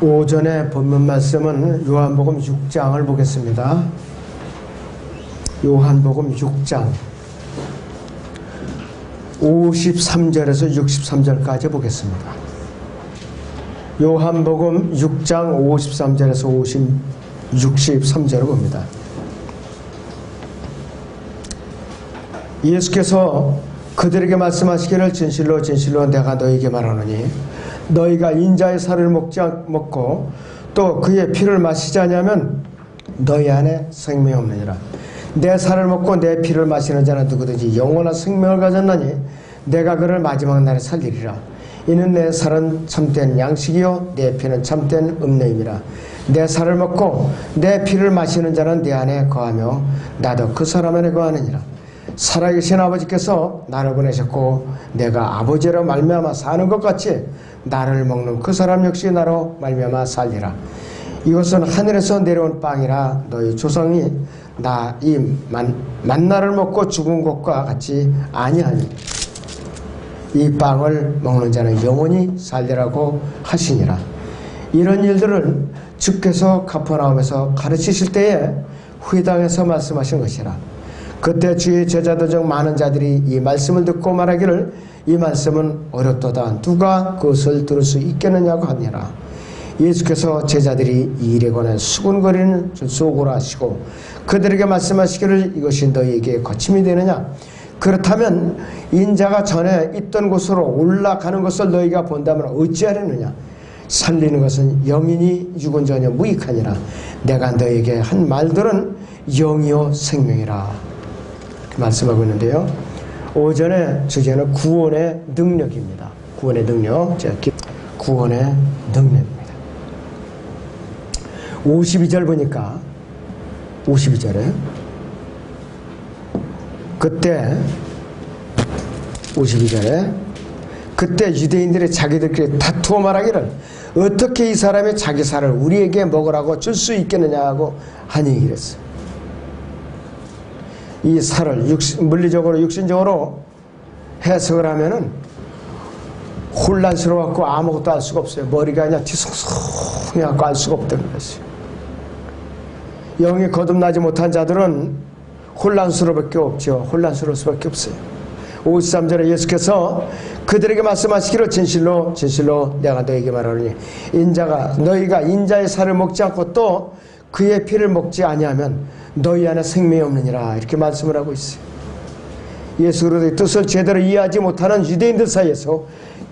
오전에 본문 말씀은 요한복음 6장을 보겠습니다. 요한복음 6장 53절에서 63절까지 보겠습니다. 요한복음 6장 53절에서 63절을 봅니다. 예수께서 그들에게 말씀하시기를 진실로 진실로 내가 너희에게 말하노니 너희가 인자의 살을 먹고 또 그의 피를 마시지 아니하면 너희 안에 생명이 없느니라. 내 살을 먹고 내 피를 마시는 자는 누구든지 영원한 생명을 가졌나니 내가 그를 마지막 날에 살리리라. 이는 내 살은 참된 양식이요 내 피는 참된 음료임이라. 내 살을 먹고 내 피를 마시는 자는 내 안에 거하며 나도 그 사람 안에 거하느니라. 살아계신 아버지께서 나를 보내셨고 내가 아버지로 말미암아 사는 것 같이 나를 먹는 그 사람 역시 나로 말미암아 살리라. 이것은 하늘에서 내려온 빵이라. 너희 조상이 나 이 만나를 먹고 죽은 것과 같이 아니하니 이 빵을 먹는 자는 영원히 살리라고 하시니라. 이런 일들을 주께서 가퍼나움에서 가르치실 때에 회당에서 말씀하신 것이라. 그때 주의 제자들 중 많은 자들이 이 말씀을 듣고 말하기를 이 말씀은 어렵도다. 누가 그것을 들을 수 있겠느냐고 하니라. 예수께서 제자들이 이 일에 관해 수군거리는 sulso고라 하시고 그들에게 말씀하시기를 이것이 너희에게 거침이 되느냐. 그렇다면 인자가 전에 있던 곳으로 올라가는 것을 너희가 본다면 어찌하려느냐. 살리는 것은 영이니 육은 전혀 무익하니라. 내가 너희에게 한 말들은 영이요 생명이라. 말씀하고 있는데요. 오전에 주제는 구원의 능력입니다. 구원의 능력. 구원의 능력입니다. 52절 보니까 52절에 그때 52절에 그때 유대인들이 자기들끼리 다투어 말하기를 어떻게 이 사람이 자기 살을 우리에게 먹으라고 줄 수 있겠느냐고 하니 이랬어요. 이 살을 물리적으로 육신적으로 해석을 하면은 혼란스러워갖고 아무것도 알 수가 없어요. 머리가 그냥 뒤숭숭해갖고 알 수가 없다는 것이에요. 영이 거듭나지 못한 자들은 혼란스러울 수밖에 없죠. 혼란스러울 수밖에 없어요. 53절에 예수께서 그들에게 말씀하시기를 진실로 진실로 내가 너에게 말하노니 너희가 인자의 살을 먹지 않고 또 그의 피를 먹지 아니하면 너희 안에 생명이 없느니라. 이렇게 말씀을 하고 있어요. 예수 그리스도의 뜻을 제대로 이해하지 못하는 유대인들 사이에서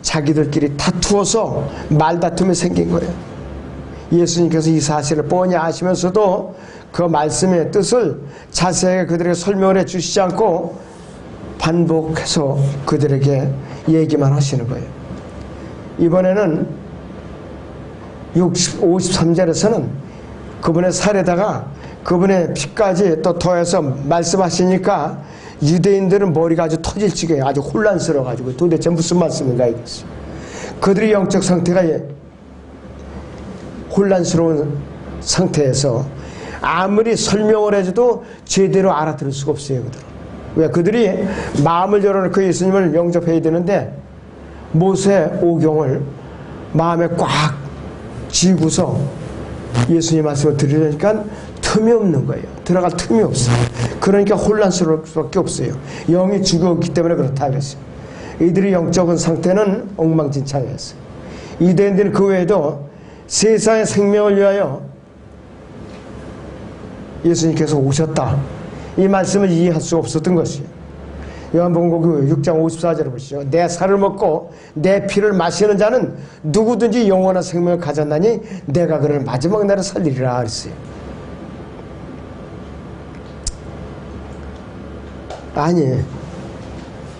자기들끼리 다투어서 말다툼이 생긴 거예요. 예수님께서 이 사실을 뻔히 아시면서도 그 말씀의 뜻을 자세하게 그들에게 설명을 해 주시지 않고 반복해서 그들에게 얘기만 하시는 거예요. 이번에는 53절에서는 그분의 살에다가 그분의 피까지 또 더해서 말씀하시니까 유대인들은 머리가 아주 터질 지경에 아주 혼란스러워가지고 도대체 무슨 말씀인가 이랬어요. 그들의 영적 상태가 혼란스러운 상태에서 아무리 설명을 해줘도 제대로 알아들을 수가 없어요. 왜? 그들이 마음을 열어놓고 예수님을 영접해야 되는데 모세 오경을 마음에 꽉 쥐고서 예수님 말씀을 들으려니까 틈이 없는 거예요. 들어갈 틈이 없어요. 그러니까 혼란스러울 수밖에 없어요. 영이 죽었기 때문에 그렇다 그랬어요. 이들의 영적인 상태는 엉망진창이었어요. 유대인들은 그 외에도 세상의 생명을 위하여 예수님께서 오셨다. 이 말씀을 이해할 수 없었던 것이에요. 요한복음 6장 54절을 보시죠. 내 살을 먹고 내 피를 마시는 자는 누구든지 영원한 생명을 가졌나니 내가 그를 마지막 날에 살리리라 그랬어요. 아니,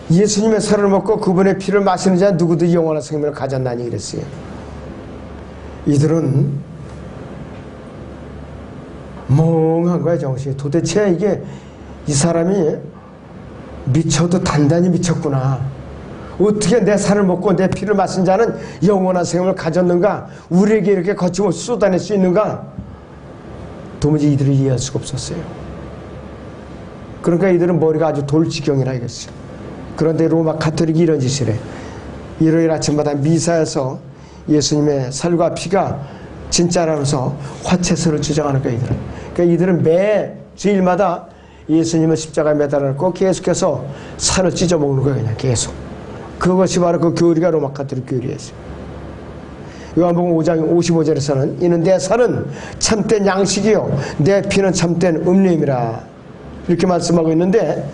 예수님의 살을 먹고 그분의 피를 마시는 자는 누구든지 영원한 생명을 가졌나니 그랬어요. 이들은 멍한 거야, 정신이. 도대체 이게 이 사람이 미쳐도 단단히 미쳤구나. 어떻게 내 살을 먹고 내 피를 마신 자는 영원한 생명을 가졌는가? 우리에게 이렇게 거침없이 쏟아낼 수 있는가? 도무지 이들이 이해할 수가 없었어요. 그러니까 이들은 머리가 아주 돌지경이라 이랬어요. 그런데 로마 가톨릭이 이런 짓을 해. 일요일 아침마다 미사에서 예수님의 살과 피가 진짜라면서 화채서를 주장하는 거야, 이들은. 그러니까 이들은 매 주일마다 예수님을 십자가에 매달아놓고 계속해서 살을 찢어먹는 거예요, 그냥 계속. 그것이 바로 그 교리가 로마 가톨릭 교리였어요. 요한복음 5장 55절에서는 이는 내 살은 참된 양식이요 내 피는 참된 음료임이라 이렇게 말씀하고 있는데,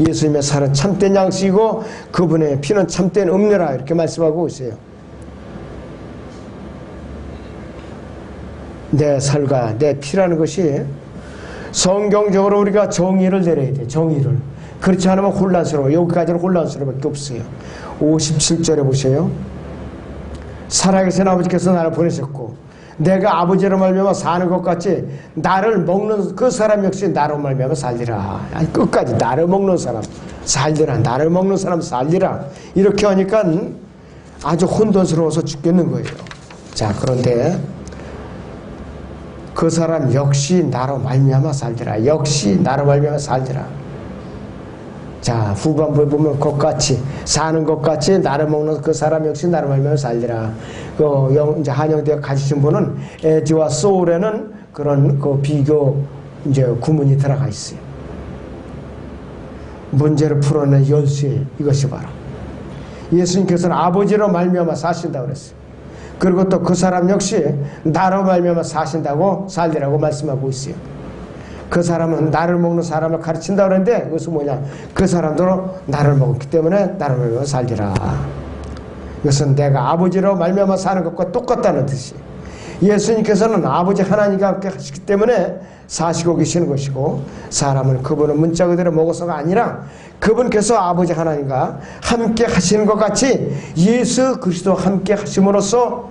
예수님의 살은 참된 양식이고 그분의 피는 참된 음료라 이렇게 말씀하고 있어요. 내 살과 내 피라는 것이 성경적으로 우리가 정의를 내려야 돼. 정의를. 그렇지 않으면 혼란스러워. 여기까지는 혼란스러워밖에 없어요. 57절에 보세요. 살아계신 아버지께서 나를 보내셨고 내가 아버지로 말미암아 사는 것 같이 나를 먹는 그 사람 역시 나로 말미암아 살리라. 아니, 끝까지 나를 먹는 사람 살리라. 나를 먹는 사람 살리라. 이렇게 하니까 아주 혼돈스러워서 죽겠는 거예요. 자, 그런데 그 사람 역시 나로 말미암아 살리라. 역시 나로 말미암아 살리라. 자, 후반부에 보면 것같이 사는 것 같이 나를 먹는 그 사람 역시 나로 말미암아 살리라. 이제 한영대학 가지신 분은 에지와 소울에는 그런 그 비교 이제 구문이 들어가 있어요. 문제를 풀어낸 열쇠, 이것이 바로 예수님께서는 아버지로 말미암아 사신다고 그랬어요. 그리고 또 그 사람 역시 나로 말미암아 사신다고 살리라고 말씀하고 있어요. 그 사람은 나를 먹는 사람을 가르친다고 그러는데 그것은 뭐냐? 그 사람도 나를 먹었기 때문에 나를 말미암아 살리라. 이것은 내가 아버지로 말미암아 사는 것과 똑같다는 뜻이. 예수님께서는 아버지 하나님과 함께 하시기 때문에 사시고 계시는 것이고, 사람은 그분은 문자 그대로 먹어서가 아니라 그분께서 아버지 하나님과 함께 하시는 것 같이 예수 그리스도와 함께 하심으로써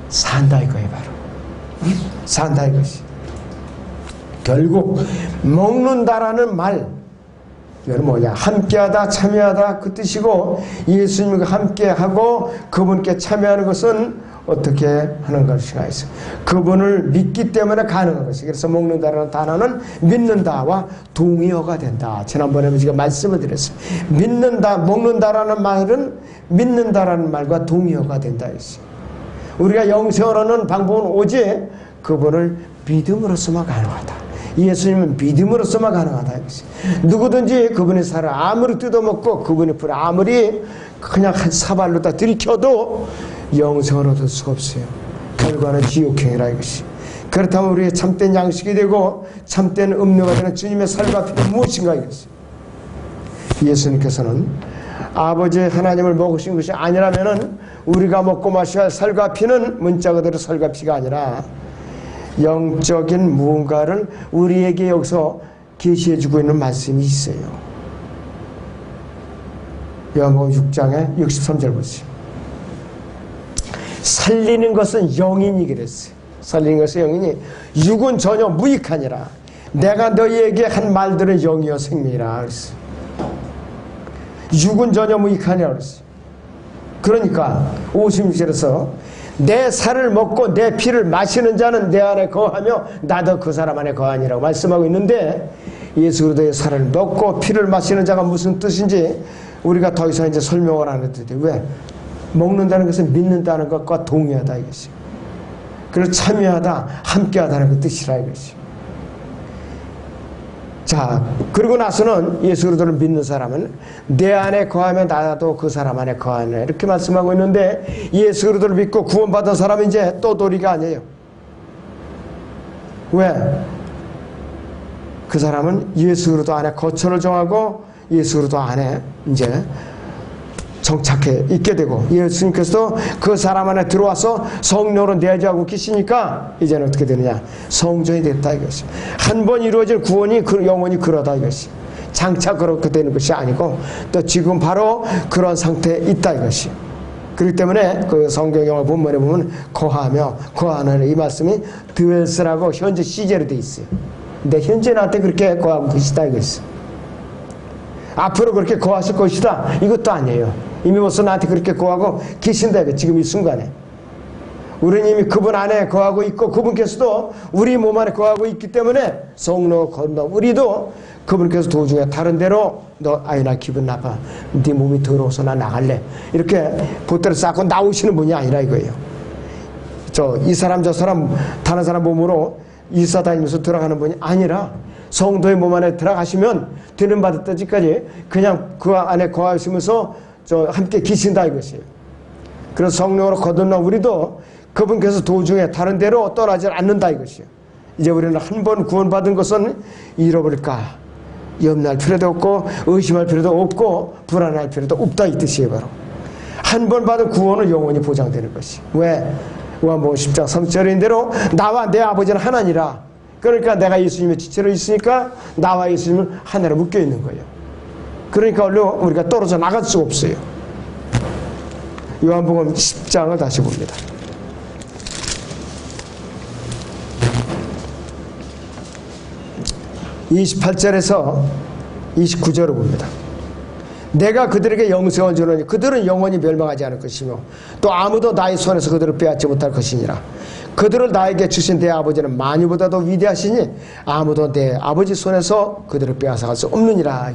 산다 이거예요. 바로 산다 이것이. 결국 먹는다라는 말, 이건 뭐냐? 함께하다, 참여하다 그 뜻이고, 예수님과 함께하고 그분께 참여하는 것은 어떻게 하는 것인가 해서 그분을 믿기 때문에 가능한 것이. 그래서 먹는다라는 단어는 믿는다와 동의어가 된다. 지난번에 제가 말씀을 드렸어요. 믿는다, 먹는다라는 말은 믿는다라는 말과 동의어가 된다 했어요. 우리가 영생을 얻는 방법은 오직 그분을 믿음으로서만 가능하다. 예수님은 믿음으로서만 가능하다. 누구든지 그분의 살을 아무리 뜯어먹고 그분의 불을 아무리 그냥 한 사발로 다 들이켜도 영생을 얻을 수가 없어요. 결과는 지옥행이라 이것이. 그렇다면 우리의 참된 양식이 되고 참된 음료가 되는 주님의 살과 피는 무엇인가 이것이. 예수님께서는 아버지 하나님을 먹으신 것이 아니라면은 우리가 먹고 마셔야 할 살과 피는 문자 그대로 살과 피가 아니라 영적인 무언가를 우리에게 여기서 계시해주고 있는 말씀이 있어요. 요한복음 6장에 63절 보세요. 살리는 것은 영인이 그랬어요. 살리는 것은 영인이 육은 전혀 무익하니라. 내가 너희에게 한 말들은 영이요 생명이라 그랬어요. 육은 전혀 무익하니라 그랬어요. 그러니까 56절에서 내 살을 먹고 내 피를 마시는 자는 내 안에 거하며 나도 그 사람 안에 거하니라고 말씀하고 있는데, 예수 그리스도의 살을 먹고 피를 마시는 자가 무슨 뜻인지 우리가 더 이상 이제 설명을 안 해도 돼. 왜? 먹는다는 것은 믿는다는 것과 동의하다 이것이. 그리고 참여하다, 함께하다는 그 뜻이라 이것이. 자, 그러고 나서는 예수 그리스도를 믿는 사람은 내 안에 거하면 나도 그 사람 안에 거하네 이렇게 말씀하고 있는데, 예수 그리스도를 믿고 구원받은 사람은 이제 또 도리가 아니에요. 왜? 그 사람은 예수 그리스도 안에 거처를 정하고 예수 그리스도 안에 이제 정착해 있게 되고, 예수님께서도 그 사람 안에 들어와서 성령으로 내주하고 계시니까 이제는 어떻게 되느냐? 성전이 됐다 이것이. 한 번 이루어질 구원이 영원히 그러다 이것이. 장차 그렇게 되는 것이 아니고 또 지금 바로 그런 상태에 있다 이것이. 그렇기 때문에 그 성경 영어 본문에 보면 거하며 거하는 이 말씀이 드웰스라고 현재 시제로 돼 있어요. 근데 현재 나한테 그렇게 거하고 계시다 이것이. 앞으로 그렇게 거하실 것이다 이것도 아니에요. 이미 벌써 나한테 그렇게 거하고 계신다 이거. 지금 이 순간에 우리는 이미 그분 안에 거하고 있고 그분께서도 우리 몸 안에 거하고 있기 때문에 성령 건너 우리도 그분께서 도중에 다른 데로 너 아이 나 기분 나빠, 네 몸이 더러워서 나 나갈래 이렇게 보따리 쌓고 나오시는 분이 아니라 이거예요. 이 사람 저 사람 다른 사람 몸으로 일사다니면서 들어가는 분이 아니라 성도의 몸 안에 들어가시면 드림 받을 때까지 그냥 그 안에 거하시면서 함께 계신다 이것이에요. 그래서 성령으로 거듭난 우리도 그분께서 도중에 다른 데로 떠나지 않는다 이것이에요. 이제 우리는 한 번 구원받은 것은 잃어버릴까 염려할 필요도 없고 의심할 필요도 없고 불안할 필요도 없다 이 뜻이에요. 바로 한 번 받은 구원은 영원히 보장되는 것이. 왜? 요한복음 10장 3절인 대로 나와 내 아버지는 하나니라. 그러니까 내가 예수님의 지체로 있으니까 나와 예수님은 하나로 묶여 있는 거예요. 그러니까 우리가 떨어져 나갈 수 없어요. 요한복음 10장을 다시 봅니다. 28절에서 29절을 봅니다. 내가 그들에게 영생을 주노니 그들은 영원히 멸망하지 않을 것이며 또 아무도 나의 손에서 그들을 빼앗지 못할 것이니라. 그들을 나에게 주신 내 아버지는 만유보다도 위대하시니 아무도 내 아버지 손에서 그들을 빼앗아갈 수 없느니라.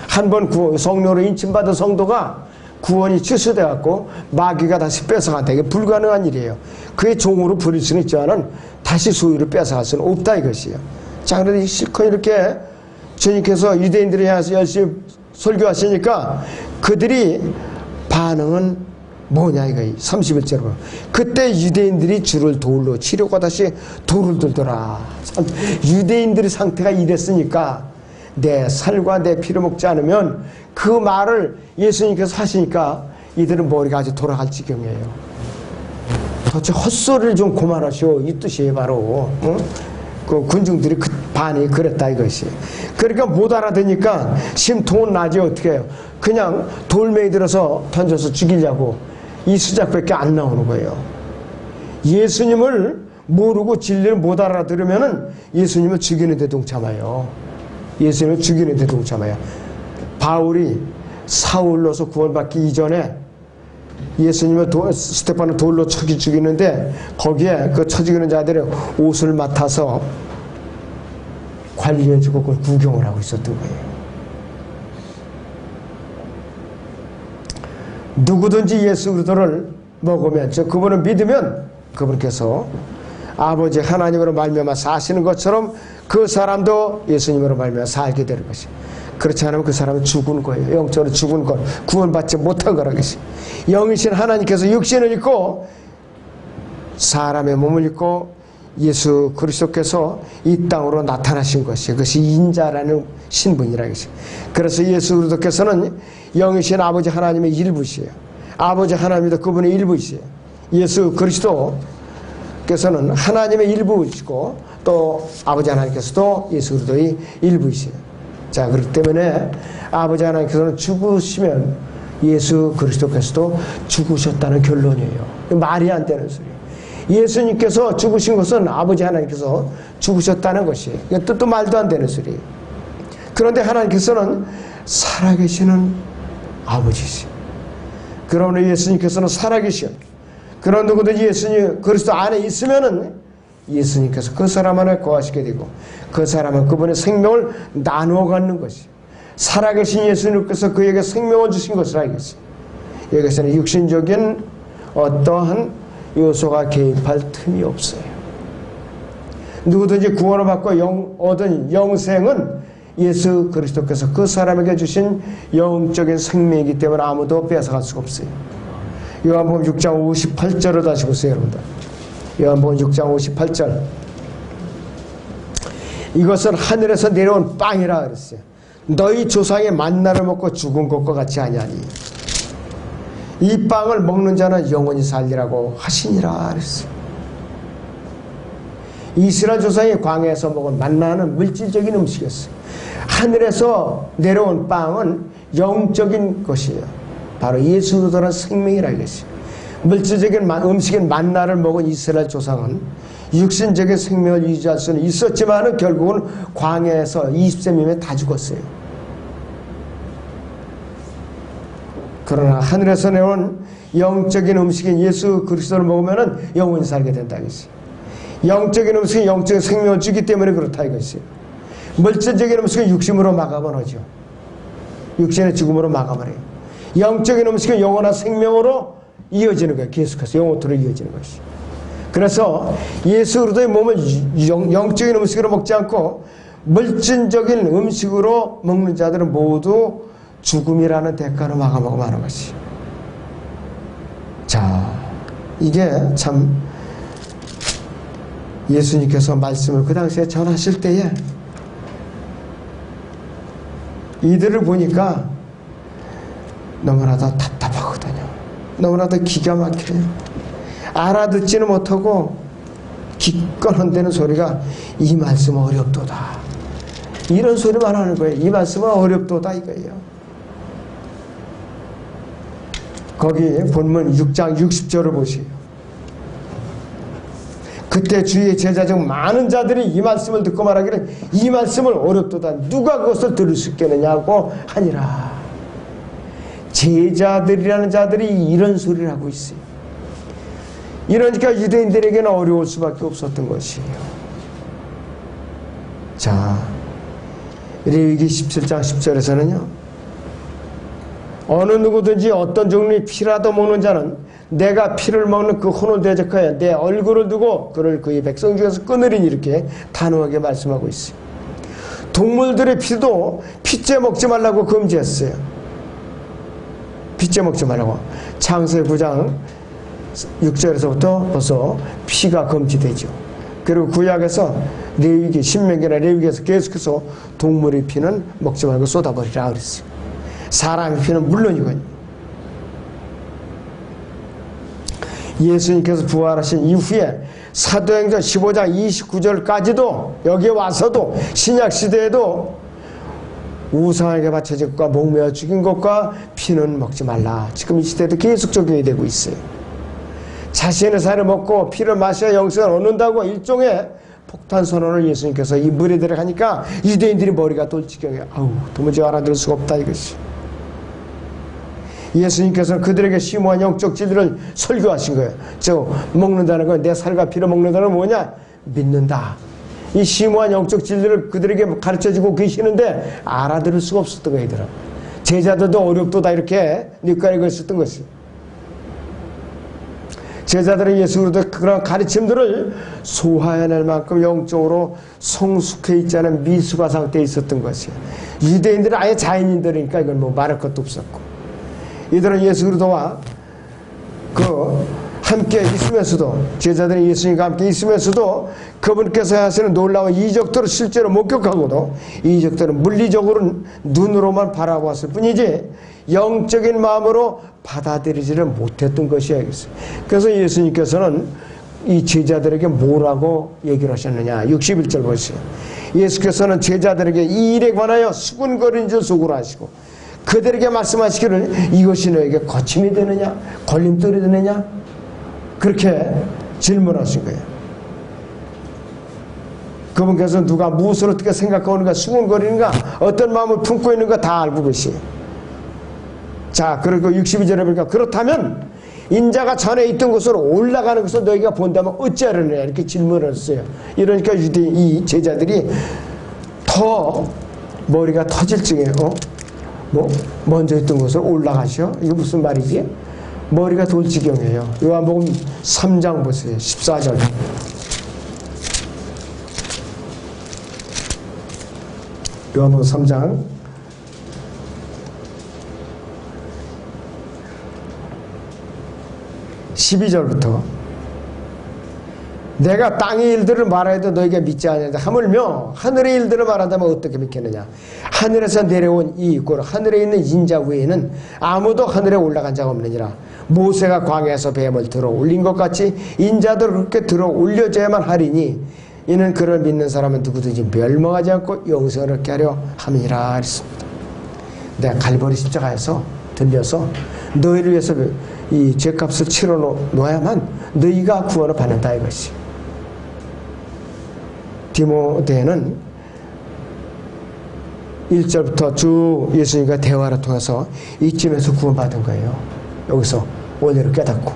한 번 성령으로 인침받은 성도가 구원이 취소되어 갖고 마귀가 다시 뺏어간다. 이게 불가능한 일이에요. 그의 종으로 부릴 수는 있지만은 다시 소유를 뺏어갈 수는 없다 이것이에요. 자, 그런데 실컷 이렇게 주님께서 유대인들을 향해서 열심히 설교하시니까 그들이 반응은 뭐냐 이거예요. 31절로 그때 유대인들이 주를 돌로 치려고 다시 돌을 들더라. 참 유대인들의 상태가 이랬으니까 내 살과 내 피를 먹지 않으면 그 말을 예수님께서 하시니까 이들은 머리가 아주 돌아갈 지경이에요. 도대체 헛소리를 좀 그만하시오 이 뜻이에요. 바로 그 군중들이 그 반이 그랬다 이것이. 그러니까 못 알아듣니까 심통은 나지 어떻게 해요. 그냥 돌멩이 들어서 던져서 죽이려고 이 수작밖에 안 나오는 거예요. 예수님을 모르고 진리를 못 알아들으면은 예수님을 죽이는 데 동참해요. 예수님을 죽이는 데 동참해요. 바울이 사울로서 구원받기 이전에 예수님을 스테파노 돌로 쳐 죽이는데 거기에 그 쳐 죽이는 자들의 옷을 맡아서 관리해주고 그걸 구경을 하고 있었던 거예요. 누구든지 예수 그리스도를 먹으면 그분을 믿으면 그분께서 아버지 하나님으로 말미암아 사시는 것처럼 그 사람도 예수님으로 말미암아 살게 되는 것이. 그렇지 않으면 그 사람은 죽은 거예요. 영적으로 죽은 것, 구원받지 못한 거라겠어요. 영이신 하나님께서 육신을 입고 사람의 몸을 입고 예수 그리스도께서 이 땅으로 나타나신 것이 그것이 인자라는 신분이라겠어요. 그래서 예수 그리스도께서는 영이신 아버지 하나님의 일부시에요. 아버지 하나님도 그분의 일부이세요. 예수 그리스도께서는 하나님의 일부이시고 또 아버지 하나님께서도 예수 그리스도의 일부이세요. 자, 그렇기 때문에 아버지 하나님께서는 죽으시면 예수 그리스도께서도 죽으셨다는 결론이에요. 말이 안 되는 소리예요. 예수님께서 죽으신 것은 아버지 하나님께서 죽으셨다는 것이에요. 뜻도 말도 안 되는 소리예요. 그런데 하나님께서는 살아계시는 아버지시죠. 그러므로 예수님께서는 살아계셔. 그런 누구든지 예수님 그리스도 안에 있으면은 예수님께서 그 사람 안에 거하시게 되고 그 사람은 그분의 생명을 나누어 갖는 것이에요. 살아계신 예수님께서 그에게 생명을 주신 것을 알겠어요. 여기서는 육신적인 어떠한 요소가 개입할 틈이 없어요. 누구든지 구원을 받고 얻은 영생은 예수 그리스도께서 그 사람에게 주신 영적인 생명이기 때문에 아무도 빼앗아갈 수가 없어요. 요한복음 6장 58절을 다시 보세요, 여러분들. 요한복음 6장 58절. 이것은 하늘에서 내려온 빵이라 그랬어요. 너희 조상의 만나를 먹고 죽은 것과 같이 아니하니 이 빵을 먹는 자는 영원히 살리라고 하시니라 그랬어요. 이스라엘 조상이 광야에서 먹은 만나는 물질적인 음식이었어요. 하늘에서 내려온 빵은 영적인 것이에요. 바로 예수 그리스도라는 생명이라 이것이에요. 물질적인 음식인 만나를 먹은 이스라엘 조상은 육신적인 생명을 유지할 수는 있었지만 결국은 광야에서 20세명에 다 죽었어요. 그러나 하늘에서 내려온 영적인 음식인 예수 그리스도를 먹으면 영원히 살게 된다 이것이. 영적인 음식은 영적인 생명을 주기 때문에 그렇다 이것이. 물질적인 음식은 육신으로 마감하죠. 육신의 죽음으로 마감을 해요. 영적인 음식은 영원한 생명으로 이어지는 거예요. 계속해서 영원토록 이어지는 것이. 그래서 예수 그리스도의 몸을 영적인 음식으로 먹지 않고 물질적인 음식으로 먹는 자들은 모두 죽음이라는 대가로 마감하고 마는 것이. 자, 이게 참 예수님께서 말씀을 그 당시에 전하실 때에 이들을 보니까 너무나도 답답하거든요. 너무나도 기가 막혀요. 알아듣지는 못하고 기껏 헌대는 소리가 이 말씀은 어렵도다. 이런 소리만 하는 거예요. 이 말씀은 어렵도다 이거예요. 거기 본문 6장 60절을 보세요. 그때 주의 제자 중 많은 자들이 이 말씀을 듣고 말하기를 이 말씀을 어렵도다. 누가 그것을 들을 수 있겠느냐고 하니라. 제자들이라는 자들이 이런 소리를 하고 있어요. 이러니까 유대인들에게는 어려울 수밖에 없었던 것이에요. 자, 레위기 17장 10절에서는요. 어느 누구든지 어떤 종류의 피라도 먹는 자는 내가 피를 먹는 그 혼을 대적하여 내 얼굴을 두고 그를 그의 백성 중에서 끊으리니 이렇게 단호하게 말씀하고 있어요. 동물들의 피도 피째 먹지 말라고 금지했어요. 피째 먹지 말라고. 창세기 9장 6절에서부터 벌써 피가 금지되죠. 그리고 구약에서 레위기, 신명기나 레위기에서 계속해서 동물의 피는 먹지 말고 쏟아버리라 그랬어요. 사람의 피는 물론이거든요. 예수님께서 부활하신 이후에 사도행전 15장 29절까지도 여기에 와서도 신약시대에도 우상에게 바쳐진 것과 목매어 죽인 것과 피는 먹지 말라. 지금 이 시대에도 계속 적용이 되고 있어요. 자신의 살을 먹고 피를 마셔야 영생을 얻는다고 일종의 폭탄 선언을 예수님께서 이 물에 들어가니까 유대인들이 머리가 돌 지경에 아우 도무지 알아들을 수가 없다 이것이. 예수님께서는 그들에게 심오한 영적 진리를 설교하신 거예요. 저 먹는다는 건 내 살과 피를 먹는다는 건 뭐냐? 믿는다. 이 심오한 영적 진리를 그들에게 가르쳐주고 계시는데 알아들을 수가 없었던 거예요. 얘들아. 제자들도 어렵도다 이렇게 뉘까리고 있었던 것이. 제자들은 예수 그리스도의 그런 가르침들을 소화해낼 만큼 영적으로 성숙해 있지 않은 미숙한 상태에 있었던 것이에요. 유대인들은 아예 자연인들이니까 이건 뭐 말할 것도 없었고, 이들은 예수 그리스도와 함께 있으면서도, 제자들이 예수님과 함께 있으면서도 그분께서 하시는 놀라운 이적들을 실제로 목격하고도 이적들은 물리적으로 눈으로만 바라보았을 뿐이지 영적인 마음으로 받아들이지를 못했던 것이야. 그래서 예수님께서는 이 제자들에게 뭐라고 얘기를 하셨느냐. 61절 보세요. 예수께서는 제자들에게 이 일에 관하여 수군거리는 줄 속으로 하시고 그들에게 말씀하시기를 이것이 너에게 거침이 되느냐 걸림돌이 되느냐 그렇게 질문하신 거예요. 그분께서 누가 무엇을 어떻게 생각하는가 수군거리는가 어떤 마음을 품고 있는가 다 알고 계시에요. 자, 그리고 62절에 보니까 그렇다면 인자가 전에 있던 곳으로 올라가는 것을 너희가 본다면 어찌하려느냐 이렇게 질문을 했어요. 이러니까 이 제자들이 더 머리가 터질 징해요. 먼저 있던 곳으로 올라가셔? 이거 무슨 말이지? 머리가 돌 지경이에요. 요한복음 3장 보세요. 14절. 요한복음 3장 12절부터 내가 땅의 일들을 말해도 너희가 믿지 않는다. 하물며 하늘의 일들을 말한다면 어떻게 믿겠느냐. 하늘에서 내려온 이 곧 하늘에 있는 인자 외에는 아무도 하늘에 올라간 자가 없느니라. 모세가 광야에서 뱀을 들어 올린 것 같이 인자도 그렇게 들어 올려져야만 하리니 이는 그를 믿는 사람은 누구든지 멸망하지 않고 영생을 얻게 하려 함이라 했습니다. 내가 갈보리 십자가에서 들려서 너희를 위해서 이 죄값을 치러 놓아야만 너희가 구원을 받는다 이것이. 디모데는 1절부터 주 예수님과 대화를 통해서 이쯤에서 구원받은 거예요. 여기서 원리를 깨닫고.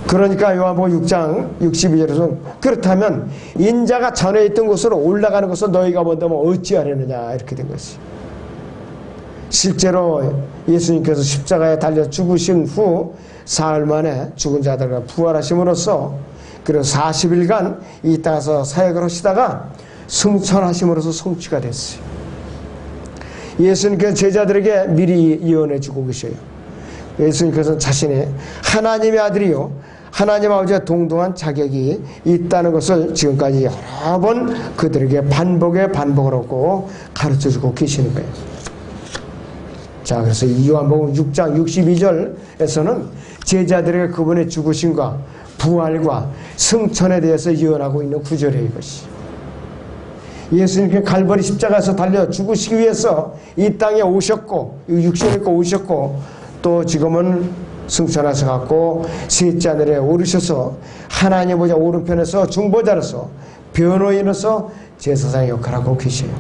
그러니까 요한복음 6장 62절에서 그렇다면 인자가 전에 있던 곳으로 올라가는 것을 너희가 본다면 어찌하려느냐 이렇게 된 것이. 실제로 예수님께서 십자가에 달려 죽으신 후 사흘 만에 죽은 자들과 부활하심으로써 그리고 40일간 이 땅에서 사역을 하시다가 승천하심으로써 성취가 됐어요. 예수님께서 제자들에게 미리 예언해 주고 계셔요. 예수님께서는 자신이 하나님의 아들이요 하나님 아버지와 동등한 자격이 있다는 것을 지금까지 여러 번 그들에게 반복을 하고 가르쳐주고 계시는 거예요. 자, 그래서 이 요한복음 6장 62절에서는 제자들에게 그분의 죽으심과 부활과 승천에 대해서 예언하고 있는 구절이에요. 이것이 예수님께 갈보리 십자가에서 달려 죽으시기 위해서 이 땅에 오셨고 육신을 입고 오셨고 또 지금은 승천하셔 갖고 셋째 하늘에 오르셔서 하나님 보좌 오른편에서 중보자로서 변호인으로서 제사장의 역할을 하고 계셔요.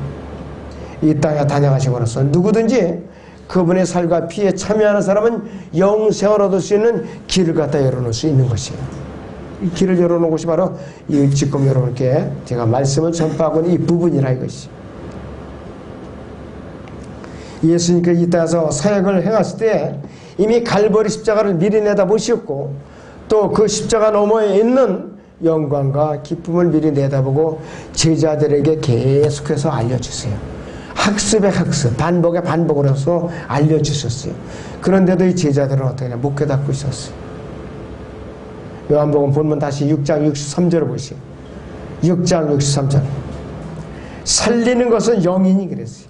이 땅에 다녀가심으로써 누구든지 그분의 살과 피에 참여하는 사람은 영생을 얻을 수 있는 길을 갖다 열어놓을 수 있는 것이에요. 이 길을 열어놓은 것이 바로 이 지금 여러분께 제가 말씀을 전파하고 있는 이 부분이라 이것이. 예수님께서 이 땅에서 사역을 행하실 때 이미 갈보리 십자가를 미리 내다보셨고 또 그 십자가 너머에 있는 영광과 기쁨을 미리 내다보고 제자들에게 계속해서 알려주세요. 학습의 학습, 반복의 반복을 해서 알려주셨어요. 그런데도 이 제자들은 어떻게 하냐, 못 깨닫고 있었어요. 요한복음 본문 다시 6장 63절을 보시죠. 6장 63절. 살리는 것은 영이니 그랬어요.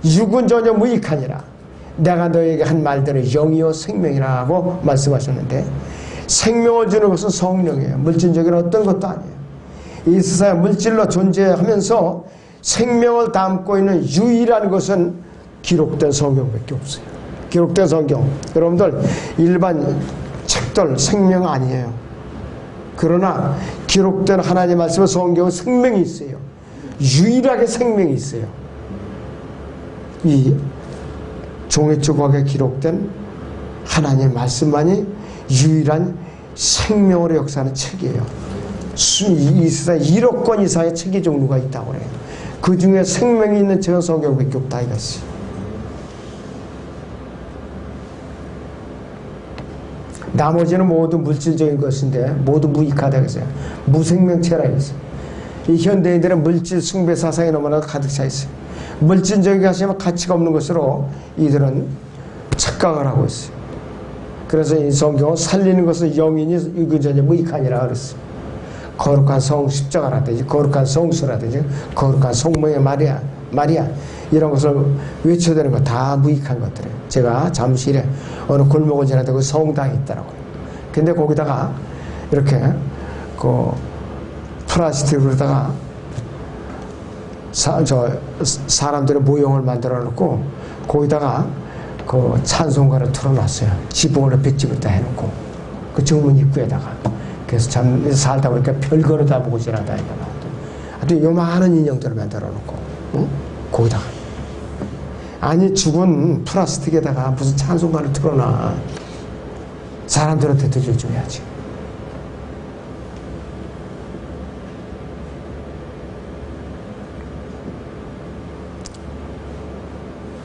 육은 전혀 무익하니라. 내가 너에게 한 말대로 영이요 생명이라고 말씀하셨는데 생명을 주는 것은 성령이에요. 물질적인 어떤 것도 아니에요. 이 세상에 물질로 존재하면서 생명을 담고 있는 유일한 것은 기록된 성경밖에 없어요. 기록된 성경. 여러분들 일반 책들 생명 아니에요. 그러나 기록된 하나님 말씀의 성경은 생명이 있어요. 유일하게 생명이 있어요. 이 종이 조각에 기록된 하나님의 말씀만이 유일한 생명으로 역사하는 책이에요. 이 세상에 1억 권 이상의 책의 종류가 있다고 그래요. 그 중에 생명이 있는 책은 성경밖에 없다 이것이. 나머지는 모두 물질적인 것인데 모두 무익하다 그랬어요. 무생명체라 그랬어요. 이 현대인들은 물질 숭배 사상이 너무나 가득 차 있어요. 물질적인 것이 가치가 없는 것으로 이들은 착각을 하고 있어요. 그래서 이 성경은 살리는 것은 영이니 이거 전혀 무익하니라 그랬어요. 거룩한 성 십자가라든지 거룩한 성수라든지 거룩한 성모의 마리아 이런 것을 외쳐야 되는 거 다 무익한 것들이에요. 제가 잠실에 어느 골목을 지나다 그 성당이 있더라고요. 근데 거기다가 이렇게 그 플라스틱으로다가 사람들의 모형을 만들어 놓고 거기다가 그 찬송가를 틀어놨어요. 지붕으로 볏집을 다 해놓고 그 정문 입구에다가. 그래서 참 살다 보니까 별거를 다 보고 지나다 이거 아주 요만한 인형들을 만들어 놓고 응? 거기다가 아니 죽은 플라스틱에다가 무슨 찬송가를 틀어놔. 사람들한테 들려줘야지.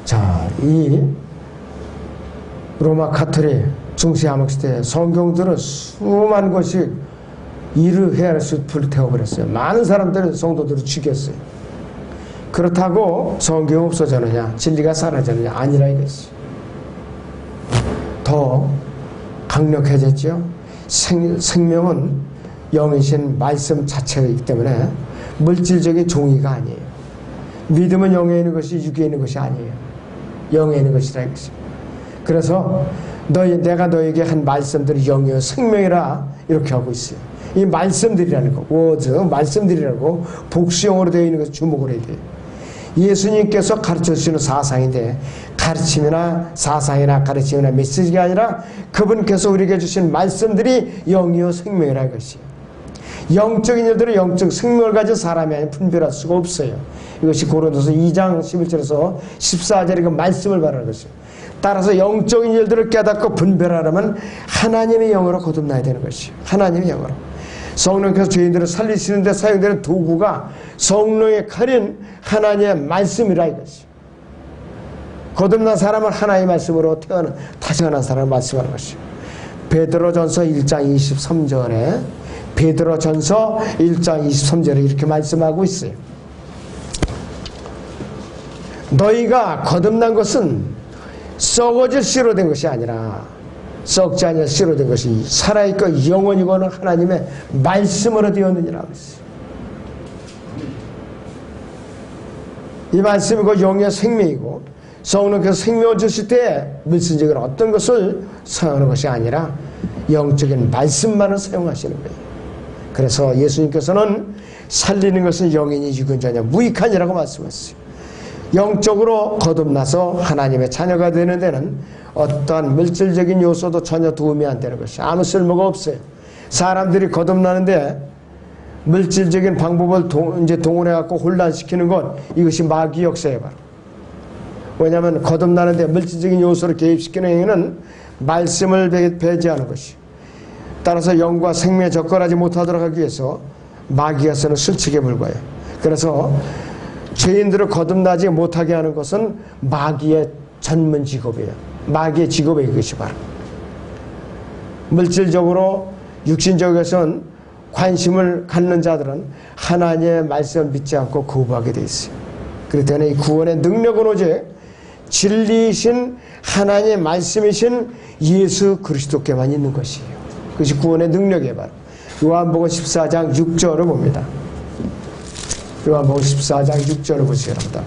자, 이 로마 카톨릭 중세 암흑시대 성경들은 수많은 것이 이를 헤아릴 수 불태워버렸어요. 많은 사람들은 성도들을 죽였어요. 그렇다고 성경이 없어졌느냐, 진리가 사라졌느냐, 아니라 이랬어요. 더 강력해졌죠. 생명은 영이신 말씀 자체이기 때문에 물질적인 종이가 아니에요. 믿음은 영에 있는 것이 육에 있는 것이 아니에요. 영에 있는 것이라 이것입니다. 그래서 내가 너에게 한 말씀들이 영이요 생명이라 이렇게 하고 있어요. 이 말씀들이라는 거, 워드, 말씀들이라고 복수형으로 되어 있는 것을 주목을 해야 돼요. 예수님께서 가르쳐 주시는 사상인데 가르침이나 사상이나 가르침이나 메시지가 아니라 그분께서 우리에게 주신 말씀들이 영이요 생명이라 이것이에요. 영적인 일들은 영적 생명을 가진 사람이 아니면 분별할 수가 없어요. 이것이 고린도서 2장 11절에서 14절의 그 말씀을 말하는 것이에요. 따라서 영적인 일들을 깨닫고 분별하려면 하나님의 영으로 거듭나야 되는 것이에요. 하나님의 영으로. 성령께서 죄인들을 살리시는데 사용되는 도구가 성령의 칼인 하나님의 말씀이라 이것이에요. 거듭난 사람은 하나님의 말씀으로 태어난 사람을 말씀하는 것이요. 베드로전서 1장 23절에 베드로전서 1장 23절에 이렇게 말씀하고 있어요. 너희가 거듭난 것은 썩어질 씨로 된 것이 아니라 썩지 아니할 씨로 된 것이 살아있고 영원히 거는 하나님의 말씀으로 되었느니라 그랬어요. 이 말씀이 그 영의 생명이고 성령께서 생명을 주실 때 물질적인 어떤 것을 사용하는 것이 아니라 영적인 말씀만을 사용하시는 거예요. 그래서 예수님께서는 살리는 것은 영이니 유견자냐 무익하니라고 말씀하셨어요. 영적으로 거듭나서 하나님의 자녀가 되는 데는 어떠한 물질적인 요소도 전혀 도움이 안 되는 것이 아무 쓸모가 없어요. 사람들이 거듭나는데 물질적인 방법을 동원해갖고 혼란시키는 것, 이것이 마귀 역사예요. 바로. 왜냐하면 거듭나는데 물질적인 요소를 개입시키는 행위는 말씀을 배제하는 것이. 따라서 영과 생명에 접근하지 못하도록 하기 위해서 마귀가 쓰는 술책에 불과해요. 그래서 죄인들을 거듭나지 못하게 하는 것은 마귀의 전문 직업이에요. 마귀의 직업이 그것이 바로. 물질적으로 육신적에서는 관심을 갖는 자들은 하나님의 말씀을 믿지 않고 거부하게 돼 있어요. 그렇기 때문에 이 구원의 능력은 오직 진리이신 하나님의 말씀이신 예수 그리스도께만 있는 것이에요. 그것이 구원의 능력이에요. 바로 요한복음 14장 6절을 봅니다. 요한복음 14장 6절을 보시기 바랍니다.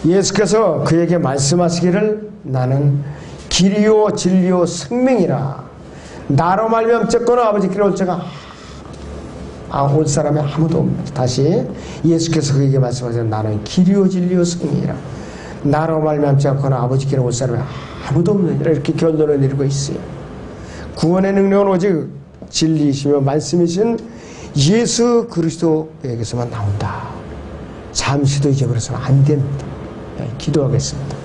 예수께서 그에게 말씀하시기를 나는 길이요 진리요 생명이라 나로 말미암았거나 아버지께로 올 자가 올 사람이 아무도 없습니다. 다시 예수께서 그에게 말씀하시기를 나는 길이요 진리요 생명이라 나로 말미암았거나 아버지께로 올 사람이 아무도 없느니라 이렇게 결론을 내리고 있어요. 구원의 능력은 오직 진리이시며 말씀이신 예수 그리스도에게서만 나온다. 잠시도 잊어버려서는 안 됩니다. 기도하겠습니다.